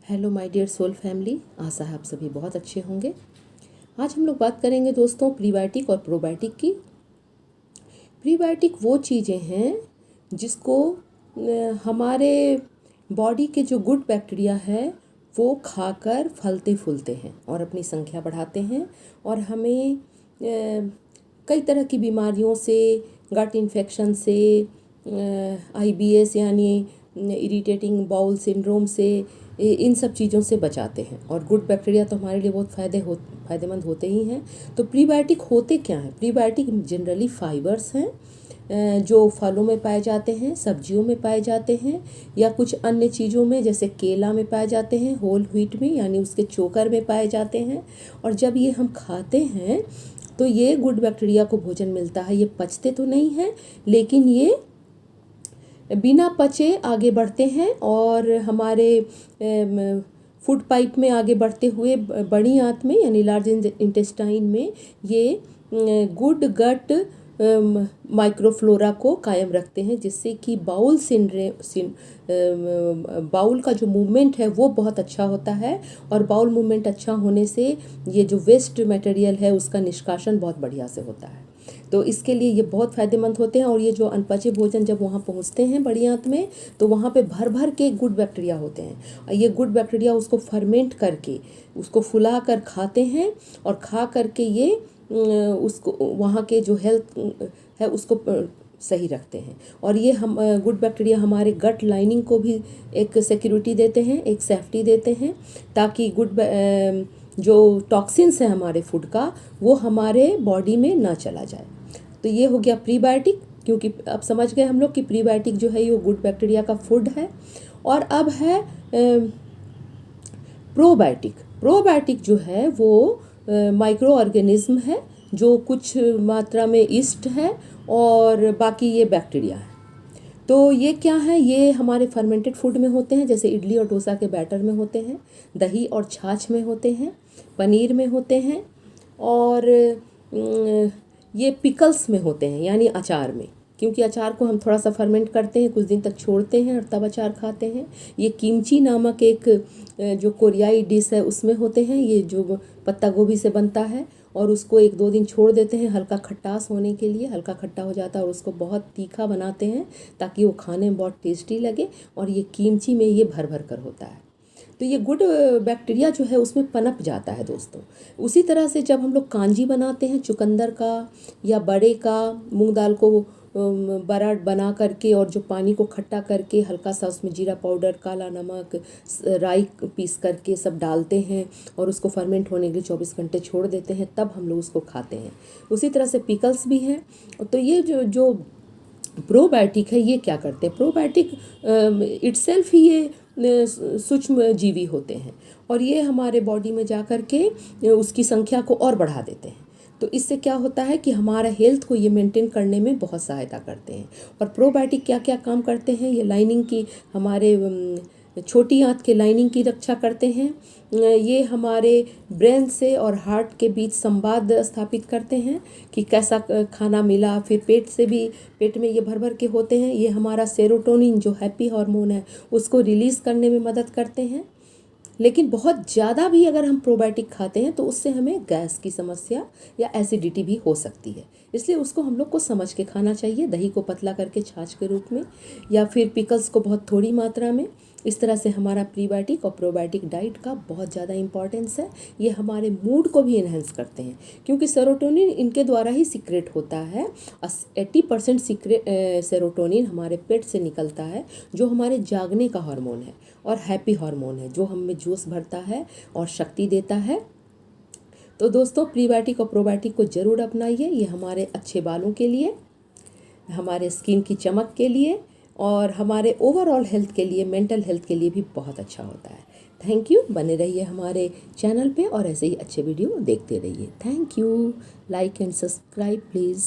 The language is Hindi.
Hello my dear soul family, आशा है आप सभी बहुत अच्छे होंगे। आज हम लोग बात करेंगे दोस्तों प्रीबायोटिक और प्रोबायोटिक की। प्रीबायोटिक वो चीज़ें हैं जिसको हमारे बॉडी के जो गुड बैक्टीरिया है वो खाकर फलते फूलते हैं और अपनी संख्या बढ़ाते हैं और हमें कई तरह की बीमारियों से, गट इन्फेक्शन से, IBS यानी इरिटेटिंग बाउल सिंड्रोम से, इन सब चीज़ों से बचाते हैं। और गुड बैक्टीरिया तो हमारे लिए बहुत फ़ायदेमंद होते ही हैं। तो प्रीबायोटिक होते क्या हैं? प्रीबायोटिक जनरली फाइबर्स हैं जो फलों में पाए जाते हैं, सब्जियों में पाए जाते हैं या कुछ अन्य चीज़ों में जैसे केला में पाए जाते हैं, होल व्हीट में यानी उसके चोकर में पाए जाते हैं। और जब ये हम खाते हैं तो ये गुड बैक्टीरिया को भोजन मिलता है। ये पचते तो नहीं हैं लेकिन ये बिना पचे आगे बढ़ते हैं और हमारे फूड पाइप में आगे बढ़ते हुए बड़ी आंत में यानी लार्ज इंटेस्टाइन में ये गुड गट माइक्रोफ्लोरा को कायम रखते हैं, जिससे कि बाउल का जो मूवमेंट है वो बहुत अच्छा होता है। और बाउल मूवमेंट अच्छा होने से ये जो वेस्ट मटेरियल है उसका निष्कासन बहुत बढ़िया से होता है। तो इसके लिए ये बहुत फ़ायदेमंद होते हैं। और ये जो अनपचे भोजन जब वहाँ पहुँचते हैं बड़ी आंत में तो वहाँ पे भर भर के गुड बैक्टीरिया होते हैं। ये गुड बैक्टीरिया उसको फर्मेंट करके उसको फुला कर खाते हैं और खा करके ये उसको वहाँ के जो हेल्थ है उसको सही रखते हैं। और ये हम गुड बैक्टीरिया हमारे गट लाइनिंग को भी एक सिक्योरिटी देते हैं, एक सेफ्टी देते हैं, ताकि जो टॉक्सिन्स है हमारे फूड का वो हमारे बॉडी में ना चला जाए। तो ये हो गया प्रीबायोटिक, क्योंकि अब समझ गए हम लोग कि प्रीबायोटिक जो है ये गुड बैक्टीरिया का फूड है। और अब है प्रोबायोटिक। प्रोबायोटिक जो है वो माइक्रो ऑर्गेनिज्म है जो कुछ मात्रा में ईस्ट है और बाकी ये बैक्टीरिया है। तो ये क्या है? ये हमारे फर्मेंटेड फूड में होते हैं, जैसे इडली और डोसा के बैटर में होते हैं, दही और छाछ में होते हैं, पनीर में होते हैं और ये पिकल्स में होते हैं यानी अचार में, क्योंकि अचार को हम थोड़ा सा फर्मेंट करते हैं, कुछ दिन तक छोड़ते हैं और तब अचार खाते हैं। ये किमची नामक एक जो कोरियाई डिश है उसमें होते हैं, ये जो पत्ता गोभी से बनता है और उसको 1-2 दिन छोड़ देते हैं हल्का खट्टास होने के लिए, हल्का खट्टा हो जाता है और उसको बहुत तीखा बनाते हैं ताकि वो खाने में बहुत टेस्टी लगे। और ये किमची में ये भर भर कर होता है। तो ये गुड बैक्टीरिया जो है उसमें पनप जाता है दोस्तों। उसी तरह से जब हम लोग कांजी बनाते हैं चुकंदर का या बड़े का, मूंग दाल को बड़ा बना करके और जो पानी को खट्टा करके हल्का सा उसमें जीरा पाउडर, काला नमक, राई पीस करके सब डालते हैं और उसको फर्मेंट होने के लिए 24 घंटे छोड़ देते हैं, तब हम लोग उसको खाते हैं। उसी तरह से पिकल्स भी हैं। तो ये जो प्रोबायोटिक है ये क्या करते हैं? प्रोबायोटिक इटसेल्फ ही ये सूक्ष्म जीवी होते हैं और ये हमारे बॉडी में जा कर के उसकी संख्या को और बढ़ा देते हैं। तो इससे क्या होता है कि हमारा हेल्थ को ये मेंटेन करने में बहुत सहायता करते हैं। और प्रोबायोटिक क्या क्या काम करते हैं? ये लाइनिंग की, हमारे छोटी आंत के लाइनिंग की रक्षा करते हैं। ये हमारे ब्रेन से और हार्ट के बीच संवाद स्थापित करते हैं कि कैसा खाना मिला। फिर पेट से भी, पेट में ये भर भर के होते हैं। ये हमारा सेरोटोनिन जो हैप्पी हार्मोन है उसको रिलीज़ करने में मदद करते हैं। लेकिन बहुत ज़्यादा भी अगर हम प्रोबायोटिक खाते हैं तो उससे हमें गैस की समस्या या एसिडिटी भी हो सकती है, इसलिए उसको हम लोग को समझ के खाना चाहिए। दही को पतला करके छाछ के रूप में या फिर पिकल्स को बहुत थोड़ी मात्रा में। इस तरह से हमारा प्रीबायोटिक और प्रोबायोटिक डाइट का बहुत ज़्यादा इंपॉर्टेंस है। ये हमारे मूड को भी इन्हेंस करते हैं, क्योंकि सेरोटोनिन इनके द्वारा ही सीक्रेट होता है। 80% सेरोटोनिन हमारे पेट से निकलता है, जो हमारे जागने का हार्मोन है और हैप्पी हार्मोन है, जो हम में जोश भरता है और शक्ति देता है। तो दोस्तों प्रीबायोटिक और प्रोबायोटिक को ज़रूर अपनाइए। ये हमारे अच्छे बालों के लिए, हमारे स्किन की चमक के लिए और हमारे ओवरऑल हेल्थ के लिए, मेंटल हेल्थ के लिए भी बहुत अच्छा होता है। Thank you. बने रहिए हमारे चैनल पे और ऐसे ही अच्छे वीडियो देखते रहिए। Thank you. Like and subscribe please.